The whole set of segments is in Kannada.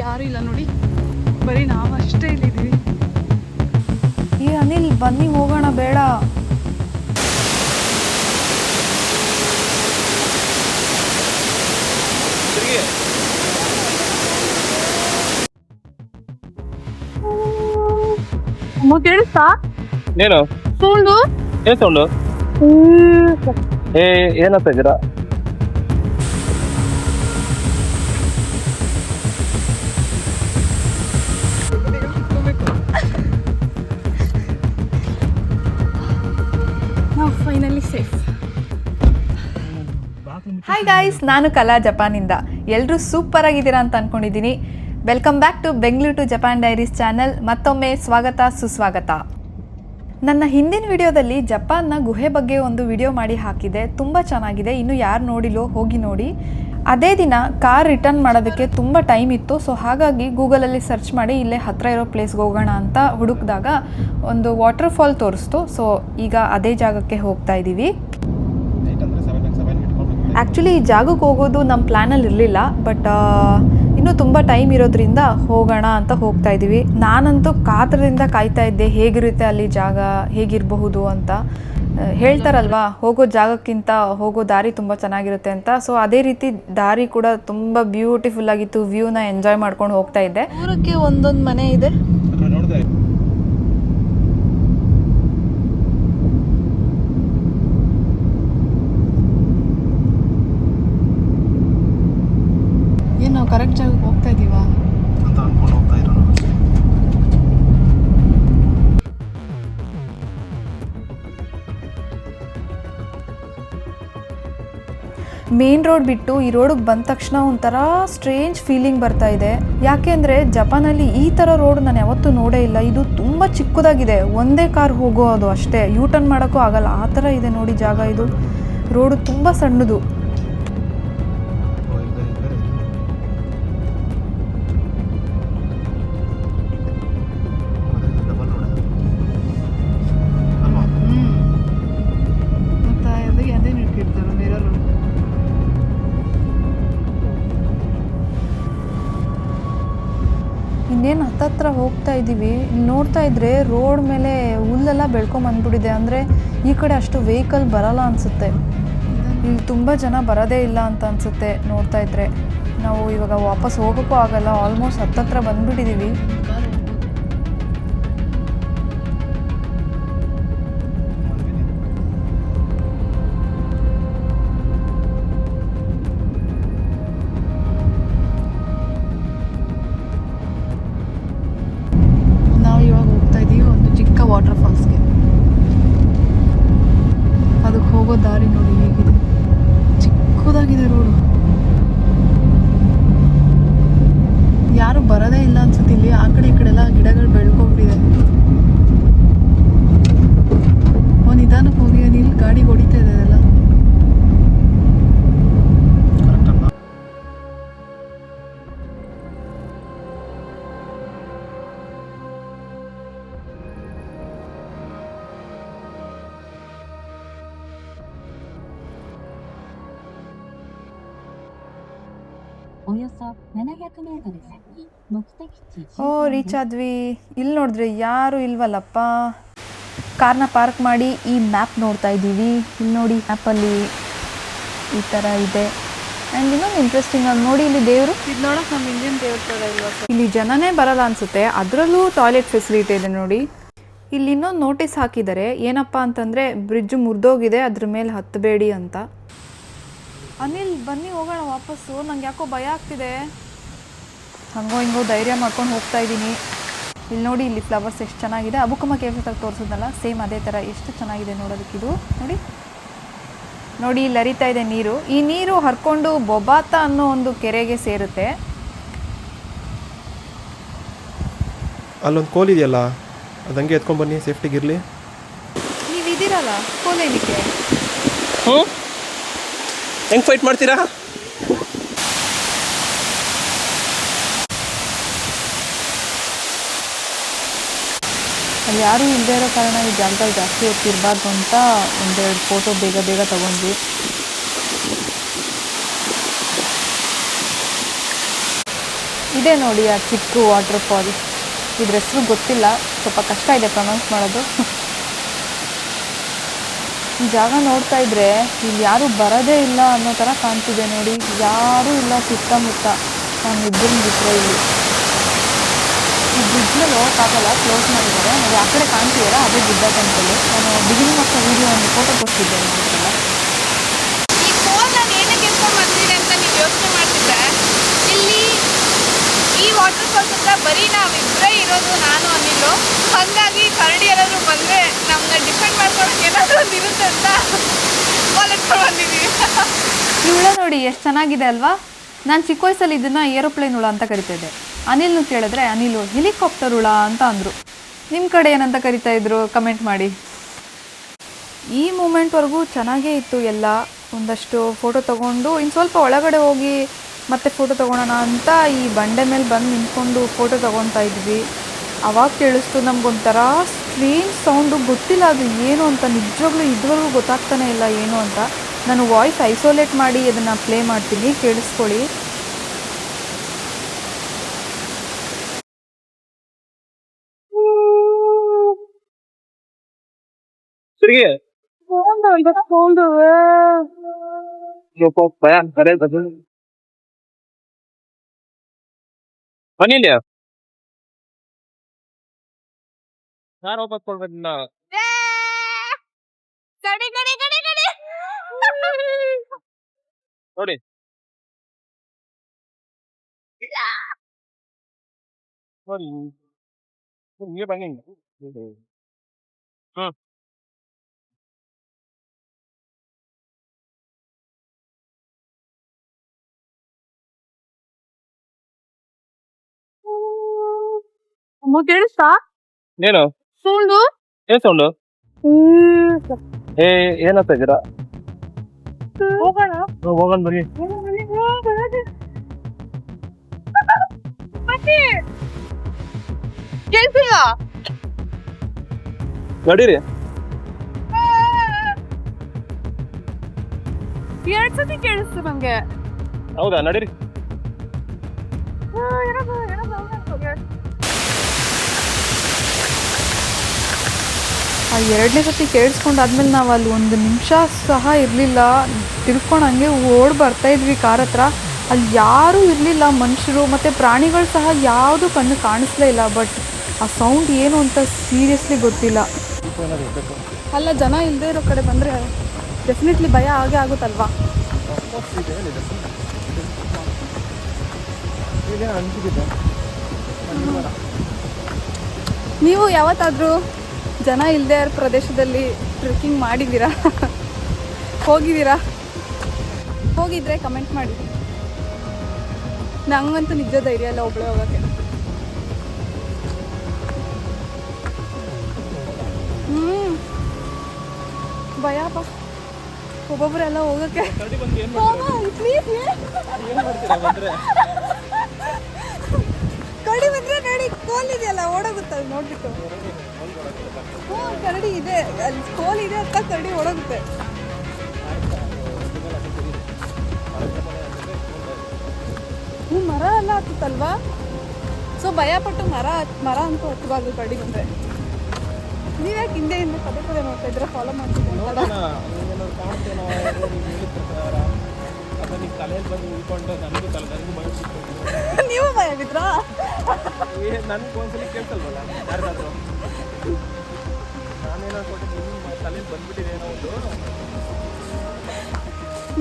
ಯಾರು ಇಲ್ಲ ನೋಡಿ, ಬರೀ ನಾವು ಅಷ್ಟೇ ಇಲ್ಲಿದ್ದೀವಿ. ಈ ಅನಿಲ್ ಬನ್ನಿ ಹೋಗೋಣ. ಬೇಡ, ಕೇಳಿಸ್ತಾ? ಏನು ಸೌಂಡು? ಏನ್ ಸೌಂಡು? ಏನಂತ ಇದ್ದೀರಾ? ನಾವು ಫೈನಲಿ ಸೇಫ್. ಹಾಯ್ ಗಾಯ್ಸ್, ನಾನು ಕಲಾ ಜಪಾನಿಂದ. ಎಲ್ಲರೂ ಸೂಪರ್ ಆಗಿದ್ದೀರಾ ಅಂತ ಅಂದ್ಕೊಂಡಿದ್ದೀನಿ. Welcome back to Bengaluru to Japan diaries channel. ಮತ್ತೊಮ್ಮೆ ಸ್ವಾಗತ ಸುಸ್ವಾಗತ. ನನ್ನ ಹಿಂದಿನ ವಿಡಿಯೋದಲ್ಲಿ ಜಪಾನ್ನ ಗುಹೆ ಬಗ್ಗೆ ಒಂದು ವಿಡಿಯೋ ಮಾಡಿ ಹಾಕಿದೆ, ತುಂಬ ಚೆನ್ನಾಗಿದೆ. ಇನ್ನು ಯಾರು ನೋಡಿಲ್ಲೋ ಹೋಗಿ ನೋಡಿ. ಅದೇ ದಿನ ಕಾರ್ ರಿಟರ್ನ್ ಮಾಡೋದಕ್ಕೆ ತುಂಬ ಟೈಮ್ ಇತ್ತು. ಸೊ ಹಾಗಾಗಿ ಗೂಗಲಲ್ಲಿ ಸರ್ಚ್ ಮಾಡಿ ಇಲ್ಲೇ ಹತ್ತಿರ ಇರೋ ಪ್ಲೇಸ್ಗೆ ಹೋಗೋಣ ಅಂತ ಹುಡುಕಿದಾಗ ಒಂದು ವಾಟರ್ ಫಾಲ್ ತೋರಿಸ್ತು. ಸೊ ಈಗ ಅದೇ ಜಾಗಕ್ಕೆ ಹೋಗ್ತಾ ಇದ್ದೀವಿ. ಆ್ಯಕ್ಚುಲಿ ಈ ಜಾಗಕ್ಕೆ ಹೋಗೋದು ನಮ್ಮ ಪ್ಲ್ಯಾನಲ್ಲಿ ಇರಲಿಲ್ಲ, ಬಟ್ ಇನ್ನೂ ತುಂಬ ಟೈಮ್ ಇರೋದ್ರಿಂದ ಹೋಗೋಣ ಅಂತ ಹೋಗ್ತಾ ಇದ್ದೀವಿ. ನಾನಂತೂ ಕಾತರದಿಂದ ಕಾಯ್ತಾ ಇದ್ದೆ, ಹೇಗಿರುತ್ತೆ ಅಲ್ಲಿ ಜಾಗ, ಹೇಗಿರಬಹುದು ಅಂತ. ಹೇಳ್ತಾರಲ್ವಾ, ಹೋಗೋ ಜಾಗಕ್ಕಿಂತ ಹೋಗೋ ದಾರಿ ತುಂಬ ಚೆನ್ನಾಗಿರುತ್ತೆ ಅಂತ. ಸೊ ಅದೇ ರೀತಿ ದಾರಿ ಕೂಡ ತುಂಬ ಬ್ಯೂಟಿಫುಲ್ ಆಗಿತ್ತು. ವ್ಯೂನ ಎಂಜಾಯ್ ಮಾಡ್ಕೊಂಡು ಹೋಗ್ತಾ ಇದ್ದೆ. ದೂರಕ್ಕೆ ಒಂದೊಂದು ಮನೆ ಇದೆ. ಏನು ನಾವು ಕರೆಕ್ಟ್ ಜಾಗಕ್ಕೆ ಹೋಗ್ತಾ ಇದ್ದೀವಾ ಅಂತ ಅನ್ಕೊಂಡು ಹೋಗ್ತಾ ಇರೋದು. ಮೇನ್ ರೋಡ್ ಬಿಟ್ಟು ಈ ರೋಡಿಗೆ ಬಂದ ತಕ್ಷಣ ಒಂಥರ ಸ್ಟ್ರೇಂಜ್ ಫೀಲಿಂಗ್ ಬರ್ತಾ ಇದೆ. ಯಾಕೆ ಅಂದರೆ ಜಪಾನಲ್ಲಿ ಈ ಥರ ರೋಡ್ ನಾನು ಯಾವತ್ತೂ ನೋಡೇ ಇಲ್ಲ. ಇದು ತುಂಬ ಚಿಕ್ಕದಾಗಿದೆ, ಒಂದೇ ಕಾರ್ ಹೋಗೋದು ಅಷ್ಟೇ, ಯೂ ಟರ್ನ್ ಮಾಡೋಕ್ಕೂ ಆಗಲ್ಲ, ಆ ಥರ ಇದೆ ನೋಡಿ ಜಾಗ. ಇದು ರೋಡು ತುಂಬ ಸಣ್ಣದು. ಇನ್ನೇನು ಹತ್ತತ್ರ ಹೋಗ್ತಾ ಇದ್ದೀವಿ. ನೋಡ್ತಾ ಇದ್ರೆ ರೋಡ್ ಮೇಲೆ ಹುಲ್ಲೆಲ್ಲ ಬೆಳ್ಕೊಂಬಂದ್ಬಿಟ್ಟಿದೆ. ಅಂದರೆ ಈ ಕಡೆ ಅಷ್ಟು ವೆಹಿಕಲ್ ಬರಲ್ಲ ಅನಿಸುತ್ತೆ. ಇಲ್ಲಿ ತುಂಬ ಜನ ಬರೋದೇ ಇಲ್ಲ ಅಂತ ಅನಿಸುತ್ತೆ ನೋಡ್ತಾ ಇದ್ರೆ. ನಾವು ಇವಾಗ ವಾಪಸ್ ಹೋಗೋಕ್ಕೂ ಆಗಲ್ಲ, ಆಲ್ಮೋಸ್ಟ್ ಹತ್ತತ್ರ ಬಂದುಬಿಟ್ಟಿದ್ದೀವಿ. ವಾಟರ್ ಫಾಲ್ಸ್ಗೆ ಅದಕ್ಕೆ ಹೋಗೋ ದಾರಿ ನೋಡಿ ಹೇಗಿದೆ, ಚಿಕ್ಕದಾಗಿದೆ ರೋಡು. ಯಾರು ಬರೋದೇ ಇಲ್ಲ ಅನ್ಸುತ್ತೆ ಇಲ್ಲಿ. ಆ ಕಡೆ ಈ ಕಡೆ ಎಲ್ಲ ಗಿಡಗಳು ಬೆಳ್ಕೊಂಡ್ಬಿಟ್ಟಿದೆ. ನಿಧಾನಕ್ಕೆ ಹೋಗಿ ಇಲ್ಲಿ ಗಾಡಿ ಹೊಡಿತಾ ಇದೆ ಅದೆಲ್ಲ. ಓ, ರೀಚ್ ಆದ್ವಿ. ಇಲ್ಲಿ ನೋಡಿದ್ರೆ ಯಾರು ಇಲ್ವಲ್ಲಪ್ಪ. ಕಾರ್ನ ಪಾರ್ಕ್ ಮಾಡಿ ಈ ಮ್ಯಾಪ್ ನೋಡ್ತಾ ಇದ್ದೀವಿ. ಇಲ್ಲಿ ನೋಡಿ, ಮ್ಯಾಪಲ್ಲಿ ಈ ಥರ ಇದೆ. ಆ್ಯಂಡ್ ಇನ್ನೊಂದು ಇಂಟ್ರೆಸ್ಟಿಂಗ್ ಆಗಿ ನೋಡಿ, ಇಲ್ಲಿ ದೇವರು. ಇದು ನೋಡೋಕೆ ನಮ್ಮ ಇಂಡಿಯನ್ ದೇವ್ರ ಥರ ಇಲ್ವಾ? ಇಲ್ಲಿ ಜನನೇ ಬರಲ್ಲ ಅನಿಸುತ್ತೆ. ಅದರಲ್ಲೂ ಟಾಯ್ಲೆಟ್ ಫೆಸಿಲಿಟಿ ಇದೆ ನೋಡಿ. ಇಲ್ಲಿ ಇನ್ನೊಂದು ನೋಟಿಸ್ ಹಾಕಿದ್ದಾರೆ, ಏನಪ್ಪ ಅಂತಂದರೆ ಬ್ರಿಡ್ಜ್ ಮುರಿದೋಗಿದೆ, ಅದ್ರ ಮೇಲೆ ಹತ್ತಬೇಡಿ ಅಂತ. ಅನಿಲ್ ಬನ್ನಿ ಹೋಗೋಣ ವಾಪಸ್ಸು. ನಂಗೆ ಯಾಕೋ ಭಯ ಆಗ್ತಿದೆ. ಹಂಗೋ ಹಿಂಗೋ ಧೈರ್ಯ ಮಾಡ್ಕೊಂಡು ಹೋಗ್ತಾ ಇದ್ದೀನಿ. ಇಲ್ಲಿ ನೋಡಿ, ಇಲ್ಲಿ ಫ್ಲವರ್ಸ್ ಎಷ್ಟು ಚೆನ್ನಾಗಿದೆ. ಅಬುಕಮ್ಮ ಕೇಫ್ ಹತ್ರ ತೋರಿಸೋದಲ್ಲ, ಸೇಮ್ ಅದೇ ಥರ ಎಷ್ಟು ಚೆನ್ನಾಗಿದೆ ನೋಡೋದಕ್ಕಿದು. ನೋಡಿ ನೋಡಿ, ಇಲ್ಲಿ ಹರಿತಾ ಇದೆ ನೀರು. ಈ ನೀರು ಹರ್ಕೊಂಡು ಬೊಬಾತ ಅನ್ನೋ ಒಂದು ಕೆರೆಗೆ ಸೇರುತ್ತೆ. ಅಲ್ಲೊಂದು ಕೋಲ್ ಇದೆಯಲ್ಲ, ಅದು ಹಂಗೆ ಎತ್ಕೊಂಡು ಬನ್ನಿ, ಸೇಫ್ಟಿಗಿರಲಿ. ನೀವು ಇದ್ದೀರಲ್ಲ ಕೋಲೇನಿಗೆ. ಹೆಂಗೆ ಫೈಟ್ ಮಾಡ್ತೀರಾ? ಅಲ್ಲಿ ಯಾರೂ ಇಲ್ಲದೆ ಇರೋ ಕಾರಣ ಈ ಜಾಗದಲ್ಲಿ ಜಾಸ್ತಿ ಹೊತ್ತಿರಬಾರ್ದು ಅಂತ ಒಂದೆರಡು ಫೋಟೋ ಬೇಗ ಬೇಗ ತಗೊಂಡ್ವಿ. ಇದೆ ನೋಡಿ ಆ ಚಿಕ್ಕ ವಾಟರ್ ಫಾಲ್. ಇದ್ರ ಹೆಸರು ಗೊತ್ತಿಲ್ಲ, ಸ್ವಲ್ಪ ಕಷ್ಟ ಇದೆ ಪ್ರೊನೌನ್ಸ್ ಮಾಡೋದು. ಈ ಜಾಗ ನೋಡ್ತಾ ಇದ್ರೆ ಇಲ್ಲಿ ಯಾರೂ ಬರೋದೇ ಇಲ್ಲ ಅನ್ನೋ ಥರ ಕಾಣ್ತಿದೆ ನೋಡಿ. ಯಾರೂ ಇಲ್ಲ ಸುತ್ತಮುತ್ತ, ನಾನು ಇಬ್ಬರು ಬಿಟ್ಟರೆ ಇಲ್ಲಿ. ಈ ಬ್ರಿಡ್ಜ್ನಲ್ಲಿ ಹೋಗೋಕ್ಕಾಗಲ್ಲ, ಕ್ಲೋಸ್ ಮಾಡಿದ್ದಾರೆ. ನೋಡಿ ಆ ಕಡೆ ಕಾಣ್ತಿದ್ದೀರಾ, ಅದೇ ಬುದ್ಧ ಟೆಂಪಲ್. ನಾನು ಬಿಗಿನಿಂಗ್ ಆಫ್ ವಿಡಿಯೋ ಒಂದು ಫೋಟೋ ಕೊಡ್ತಿದ್ದೆ ನೋಡ್ತಿಲ್ಲ. ಈ ಫೋನ್ ನಾನು ಏನಕ್ಕೆ ಎತ್ಕೊಂಡು ಬಂದಿದೆ ಅಂತ ನೀವು ಯೋಚನೆ ಮಾಡ್ತಿದ್ರೆ, ಇಲ್ಲಿ ಈ ವಾಟರ್ ಫಾಲ್ಸ್ ಹತ್ರ ಬರೀ ನಾವಿಬ್ಬರೇ ಇರೋದು, ನಾನು ಅನಿಲು. ಹಾಗಾಗಿ ಕರಡಿ ಏನಾದರೂ ಬಂದರೆ ನಮ್ಮನ್ನ ಡಿಪೆಂಡ್ ಮಾಡ್ಕೊಳಕ್ಕೆ ಏನಾದರೂ ಒಂದು ಇರುತ್ತೆ ಅಂತ ಫೋನ್ ಎತ್ಕೊಂಡು ಬಂದಿದ್ದೀವಿ. ಈ ಹುಳ ನೋಡಿ ಎಷ್ಟು ಚೆನ್ನಾಗಿದೆ ಅಲ್ವಾ. ನಾನು ಚಿಕ್ಕ ವಯಸ್ಸಲ್ಲಿ ಇದನ್ನು ಏರೋಪ್ಲೇನ್ ಹುಳ ಅಂತ ಕರಿತಿದ್ದೆ. ಅನಿಲ್ನು ಕೇಳಿದ್ರೆ ಅನಿಲು ಹೆಲಿಕಾಪ್ಟರ್ ಹುಳ ಅಂತ ಅಂದರು. ನಿಮ್ಮ ಕಡೆ ಏನಂತ ಕರಿತಾ ಇದ್ರು ಕಮೆಂಟ್ ಮಾಡಿ. ಈ ಮೂಮೆಂಟ್ವರೆಗೂ ಚೆನ್ನಾಗೇ ಇತ್ತು ಎಲ್ಲ. ಒಂದಷ್ಟು ಫೋಟೋ ತೊಗೊಂಡು ಇನ್ನು ಸ್ವಲ್ಪ ಒಳಗಡೆ ಹೋಗಿ ಮತ್ತೆ ಫೋಟೋ ತೊಗೊಳೋಣ ಅಂತ ಈ ಬಂಡೆ ಮೇಲೆ ಬಂದು ನಿಂತ್ಕೊಂಡು ಫೋಟೋ ತೊಗೊತಾ ಇದ್ವಿ. ಆವಾಗ ಕೇಳಿಸ್ತು ನಮಗೊಂಥರ ಸ್ಟ್ರೇಂಜ್ ಸೌಂಡು. ಗೊತ್ತಿಲ್ಲ ಅದು ಏನು ಅಂತ, ನಿಜವಾಗ್ಲೂ ಇದುವರೆಗೂ ಗೊತ್ತಾಗ್ತಾನೆ ಇಲ್ಲ ಏನು ಅಂತ. ನಾನು ವಾಯ್ಸ್ ಐಸೋಲೇಟ್ ಮಾಡಿ ಅದನ್ನು ಪ್ಲೇ ಮಾಡ್ತೀನಿ, ಕೇಳಿಸ್ಕೊಳ್ಳಿ. ಸರಿಗೆ ಭಯ ಕರೆ ಬನ್ನಿ ಯಾರು ವಾಪಸ್ ಕೊಡ್ಬೇಕು ಕಡಿ ಕಡಿ ಕಡಿ ಕಡಿ ನೋಡಿ. ನೋಡಿ ಹಿಂಗೆ ಬನ್ನಿ. ಕೇಳಿಸ್ತಾ ಏನು ಸೌಂಡು? ಏನ್ ಸೌಂಡು? ಏನಂತ ಇದ್ದೀರಾ? ಹೋಗೋಣ ಹೋಗೋಣ ಬನ್ನಿ. ಕೇಳ್ತಿಲ್ಲ ನಡೀರಿ. ಎರಡ್ ಸತಿ ಕೇಳಿಸ್ತು ನಂಗೆ. ಹೌದಾ, ನಡೀರಿ. ಆ ಎರಡನೇ ಸತಿ ಕೇಳಿಸ್ಕೊಂಡಾದ್ಮೇಲೆ ನಾವು ಅಲ್ಲಿ ಒಂದು ನಿಮಿಷ ಸಹ ಇರಲಿಲ್ಲ. ತಿರ್ಕೊಂಡು ಹಂಗೆ ಓಡಿ ಬರ್ತಾಯಿದ್ವಿ ಕಾರ್ ಹತ್ರ. ಅಲ್ಲಿ ಯಾರೂ ಇರಲಿಲ್ಲ, ಮನುಷ್ಯರು ಮತ್ತು ಪ್ರಾಣಿಗಳು ಸಹ ಯಾವುದು ಕಣ್ಣು ಕಾಣಿಸ್ಲೇ ಇಲ್ಲ. ಬಟ್ ಆ ಸೌಂಡ್ ಏನು ಅಂತ ಸೀರಿಯಸ್ಲಿ ಗೊತ್ತಿಲ್ಲ. ಅಲ್ಲ, ಜನ ಇಲ್ಲದೆ ಇರೋ ಕಡೆ ಬಂದರೆ ಡೆಫಿನೆಟ್ಲಿ ಭಯ ಆಗೇ ಆಗುತ್ತಲ್ವಾ. ನೀವು ಯಾವತ್ತಾದರೂ ಜನ ಇಲ್ಲದೆ ಇರೋ ಪ್ರದೇಶದಲ್ಲಿ ಟ್ರೆಕ್ಕಿಂಗ್ ಮಾಡಿದ್ದೀರಾ? ಹೋಗಿದ್ದೀರಾ? ಹೋಗಿದ್ರೆ ಕಮೆಂಟ್ ಮಾಡಿ. ನಂಗಂತೂ ನಿಜ ಧೈರ್ಯ ಇಲ್ಲ ಒಬ್ಬಳೇ ಹೋಗೋಕ್ಕೆ. ಭಯಪ್ಪ ಒಬ್ಬೊಬ್ಬರೆಲ್ಲ ಹೋಗೋಕ್ಕೆ. ಕರಡಿ ಬಂದರೆ ನೋಡಿ, ಕೋಲ್ ಇದೆಯಲ್ಲ ಓಡೋಗುತ್ತೆ, ಅದು ನೋಡ್ಬಿಟ್ಟು. ಕರಡಿ ಇದೆ ಅಲ್ಲಿ, ಕೋಲ್ ಇದೆ ಅಂತ ಕರಡಿ ಓಡೋಗುತ್ತೆ. ಮರ ಎಲ್ಲ ಹತ್ತಲ್ವಾ, ಸೊ ಭಯಪಟ್ಟು ಮರ ಅಂತ ಹತ್ತಬಾರ್ದು ಕರಡಿ ಬಂದರೆ. ನೀವ್ಯಾಕೆ ಹಿಂದೆಯಿಂದ ಪದೇ ಪದೇ ನೋಡ್ತಾ ಇದ್ರೆ ಫಾಲೋ ಮಾಡ್ತಿದ್ದೀವಿ? ನೀವು ಭಯ ಬಿದ್ರಾ? ನನ್ಗೆ ಒಂದ್ಸಲಿ ಕೇಳ್ತಲ್ವಲ್ಲ ಯಾರಿಗಾದ್ರು, ನಾನೇನೋ ತಲೆಯಲ್ಲಿ ಬಂದ್ಬಿಟ್ಟಿದೆ ಏನೋ ಒಂದು.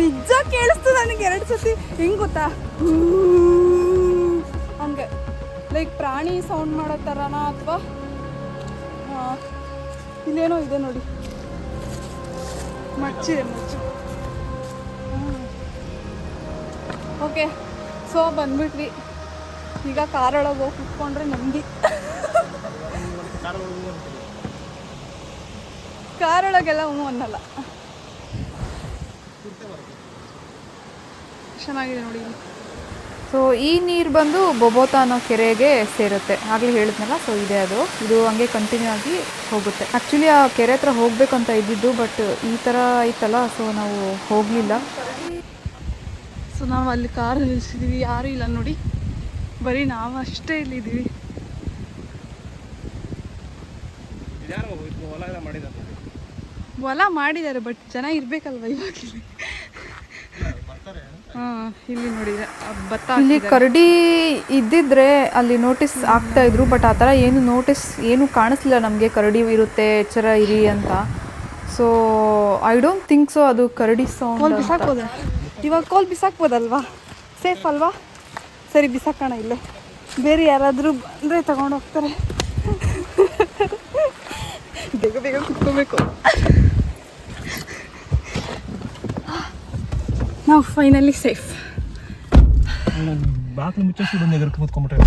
ನಿಜ ಕೇಳಿಸ್ತು ನನಗೆ 2 ಸತಿ. ಹೆಂಗೆ ಗೊತ್ತಾ, ಹಂಗೆ ಲೈಕ್ ಪ್ರಾಣಿ ಸೌಂಡ್ ಮಾಡೋ ಥರನಾ ಅಥವಾ ಇಲ್ಲೇನೋ ಇದೆ ನೋಡಿ, ಮಚ್ಚಿದೆ ಮಚ್ಚು. ಓಕೆ, ಸೊ ಬಂದ್ಬಿಟ್ವಿ. ಈಗ ಕಾರೊಳಗೆ ಹೋಗಿ ಕುತ್ಕೊಂಡ್ರೆ ನಮಗೆ ಕಾರೊಳಗೆಲ್ಲ ಅನ್ನಲ್ಲ. ಚೆನ್ನಾಗಿದೆ ನೋಡಿ. ಸೊ ಈ ನೀರು ಬಂದು ಬೊಬೋತಾ ಅನ್ನೋ ಕೆರೆಗೆ ಸೇರುತ್ತೆ. ಆಗಲೇ ಹೇಳಿದ್ನಲ್ಲ, ಸೊ ಇದೆ ಅದು. ಇದು ಹಂಗೆ ಕಂಟಿನ್ಯೂ ಆಗಿ ಹೋಗುತ್ತೆ. ಆ್ಯಕ್ಚುಲಿ ಆ ಕೆರೆ ಹತ್ರ ಹೋಗ್ಬೇಕಂತ ಇದ್ದಿದ್ದು, ಬಟ್ ಈ ಥರ ಐತಲ್ಲ, ಸೊ ನಾವು ಹೋಗಲಿಲ್ಲ. ಸೊ ನಾವು ಅಲ್ಲಿ ಕಾರ್ ನಿಲ್ಲಿಸಿದ್ದೀವಿ, ಯಾರೂ ಇಲ್ಲ ನೋಡಿ. ಬರೀ ನಾವು ಅಷ್ಟೇ ಇಲ್ಲಿದ್ದೀವಿ. ಯಾರೋ ಹೊಲ ಎಲ್ಲ ಮಾಡಿದ್ದಾರೆ ನೋಡಿ. ಹೊಲ ಮಾಡಿದ್ದಾರೆ, ಬಟ್ ಜನ ಇರಬೇಕಲ್ವ ಇವಾಗ ಇಲ್ಲಿ. ಹಾಂ, ಇಲ್ಲಿ ನೋಡಿದ್ರೆ ಭತ್ತ ಇಲ್ಲಿ ಹಾಕಿದ್ದಾರೆ. ಕರಡಿ ಇದ್ದಿದ್ರೆ ಅಲ್ಲಿ ನೋಟಿಸ್ ಆಗ್ತಾ ಇದ್ರು, ಬಟ್ ಆ ಥರ ಏನು ನೋಟಿಸ್ ಏನು ಕಾಣಿಸ್ಲಿಲ್ಲ ನಮಗೆ ಕರಡಿ ಇರುತ್ತೆ ಎಚ್ಚರ ಇರಿ ಅಂತ. So I don't think so ಅದು ಕರಡಿ ಕೋಲ್ ಸೌಂಡ್. ಬಿಸಾಕ್ಬೋದ? ಇವಾಗ ಕೋಲ್ ಬಿಸಾಕ್ಬೋದಲ್ವಾ? ಸೇಫ್ ಅಲ್ವಾ? ಸರಿ ಬಿಸಾಕೋಣ ಇಲ್ಲೇ. ಬೇರೆ ಯಾರಾದರೂ ಬಂದರೆ ತಗೊಂಡು ಹೋಗ್ತಾರೆ. ಬೇಗ ಬೇಗ ಕುತ್ಕೋಬೇಕು. ನಾವು ಫೈನಲಿ ಸೇಫ್. ಬಾಕ್ಲು ಮುಚ್ಚಿಸಿ ಬಂದು ಎದುರು ಕೂತ್ಕೊಂಡ್ಬಿಟ್ರೆ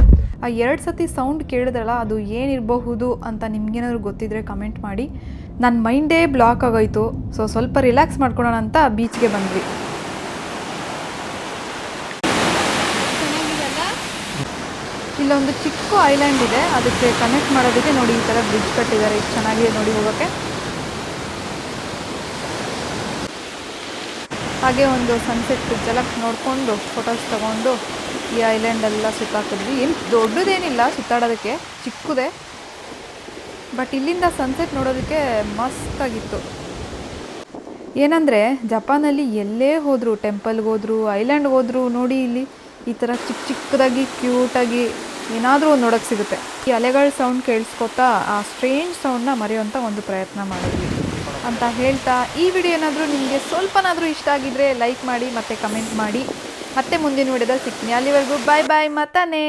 ಆ 2 ಸತಿ ಸೌಂಡ್ ಕೇಳಿದ್ರಲ್ಲ, ಅದು ಏನಿರಬಹುದು ಅಂತ ನಿಮ್ಗೇನಾದ್ರು ಗೊತ್ತಿದ್ರೆ ಕಮೆಂಟ್ ಮಾಡಿ. ನನ್ನ ಮೈಂಡೇ ಬ್ಲಾಕ್ ಆಗೋಯ್ತು. ಸೊ ಸ್ವಲ್ಪ ರಿಲ್ಯಾಕ್ಸ್ ಮಾಡ್ಕೊಳ್ಳೋಣ ಅಂತ ಬೀಚ್ಗೆ ಬಂದ್ವಿ. ಇಲ್ಲೊಂದು ಚಿಕ್ಕ ಐಲ್ಯಾಂಡ್ ಇದೆ, ಅದಕ್ಕೆ ಕನೆಕ್ಟ್ ಮಾಡೋದಕ್ಕೆ ನೋಡಿ ಈ ಥರ ಬ್ರಿಡ್ಜ್ ಕಟ್ಟಿದ್ದಾರೆ. ಎಷ್ಟು ಚೆನ್ನಾಗಿದೆ ನೋಡಿ ಹೋಗೋಕ್ಕೆ. ಹಾಗೆ ಒಂದು ಸನ್ಸೆಟ್ ಬ್ರಿಡ್ಜ್ ಎಲ್ಲ ನೋಡಿಕೊಂಡು ಫೋಟೋಸ್ ತೊಗೊಂಡು ಈ ಐಲ್ಯಾಂಡೆಲ್ಲ ಸುತ್ತಾಕಿದ್ವಿ. ಏನು ದೊಡ್ಡದೇನಿಲ್ಲ ಸುತ್ತಾಡೋದಕ್ಕೆ, ಚಿಕ್ಕದೇ. ಬಟ್ ಇಲ್ಲಿಂದ ಸನ್ಸೆಟ್ ನೋಡೋದಕ್ಕೆ ಮಸ್ತಾಗಿತ್ತು. ಏನಂದರೆ ಜಪಾನಲ್ಲಿ ಎಲ್ಲೇ ಹೋದರೂ, ಟೆಂಪಲ್ಗೆ ಹೋದ್ರು, ಐಲ್ಯಾಂಡ್ಗೆ ಹೋದ್ರು ನೋಡಿ, ಇಲ್ಲಿ ಈ ಥರ ಚಿಕ್ಕ ಚಿಕ್ಕದಾಗಿ ಕ್ಯೂಟಾಗಿ ಏನಾದರೂ ಒಂದು ನೋಡೋಕ್ಕೆ ಸಿಗುತ್ತೆ. ಈ ಅಲೆಗಳ ಸೌಂಡ್ ಕೇಳಿಸ್ಕೊತಾ ಆ ಸ್ಟ್ರೇಂಜ್ ಸೌಂಡನ್ನ ಮರೆಯುವಂಥ ಒಂದು ಪ್ರಯತ್ನ ಮಾಡಿದ್ವಿ ಅಂತ ಹೇಳ್ತಾ, ಈ ವಿಡಿಯೋ ಏನಾದರೂ ನಿಮಗೆ ಸ್ವಲ್ಪನಾದರೂ ಇಷ್ಟ ಆಗಿದ್ದರೆ ಲೈಕ್ ಮಾಡಿ ಮತ್ತು ಕಮೆಂಟ್ ಮಾಡಿ. ಮತ್ತೆ ಮುಂದಿನ ವಿಡಿಯೋದಲ್ಲಿ ಸಿಗ್ತೀನಿ. ಅಲ್ಲಿವರೆಗೂ ಬಾಯ್ ಬಾಯ್, ಮತ್ತಾನೇ.